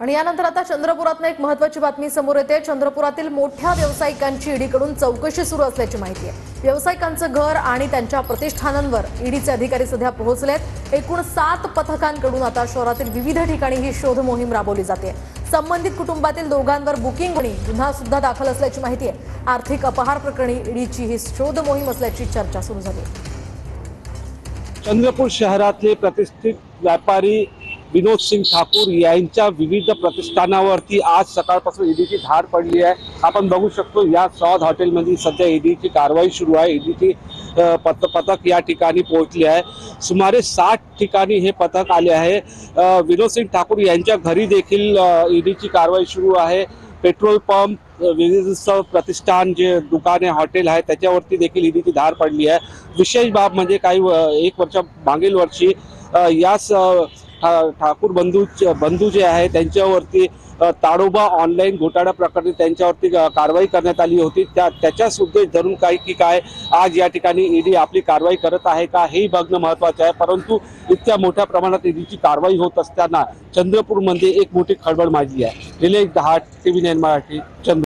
आणि यानंतर आता चंद्रपुरातून एक महत्त्वाची बातमी समोर येते। चंद्रपुरातील मोठ्या व्यावसायिकांची ईडीकडून चौकशी सुरू असल्याची माहिती आहे। व्यावसायिकांचं घर आणि त्यांच्या प्रतिष्ठानांवर ईडीचे अधिकारी सध्या पोहोचलेत। एकूण 7 पथकांकडून आता शहरातील विविध ठिकाणी ही शोध मोहीम राबवली जाते। संबंधित कुटुंबातील दोघांवर बुकिंग आणि गुन्हा सुद्धा दाखल असल्याची माहिती आहे। आर्थिक अपहार प्रकरणी ईडीची ही शोध मोहीम असल्याची चर्चा सुरू झाली। चंद्रपूर शहरातले प्रतिष्ठित व्यापारी विनोद सिंग ठाकूर यांच्या विविध प्रतिष्ठानावरती आज सकाळपासून ईडीची धाड पडली आहे। आपण बघू शकतो या स्वाद हॉटेलमध्ये सध्या ईडीची कारवाई सुरू आहे। ईडीची पथक या ठिकाणी पोहोचले आहे। सुमारे 60 ठिकाणी हे पथक आले आहे। विनोद सिंग ठाकूर यांच्या घरी देखील ईडीची कारवाई सुरू आहे। पेट्रोल पंप, विविध प्रतिष्ठान, जे दुकाने, हॉटेल आहे त्याच्यावरती देखील ईडीची धाड पडली आहे। विशेष बाब म्हणजे एक वर्ष मागील वर्षी याच ठाकूर बंधू जे आहे त्यांच्यावरती ताडोबा ऑनलाईन घोटाळा प्रकरणी त्यांच्यावरती कारवाई करण्यात आली होती। त्याच्याच उद्देश धरून काय आज या ठिकाणी ईडी आपली कारवाई करत आहे का हेही बघणं महत्त्वाचं आहे। परंतु इतक्या मोठ्या प्रमाणात ईडीची कारवाई होत असताना चंद्रपूरमध्ये एक मोठी खळबळ माजली आहे। निलेश दहाट, TV9 मराठी, चंद्रपूर।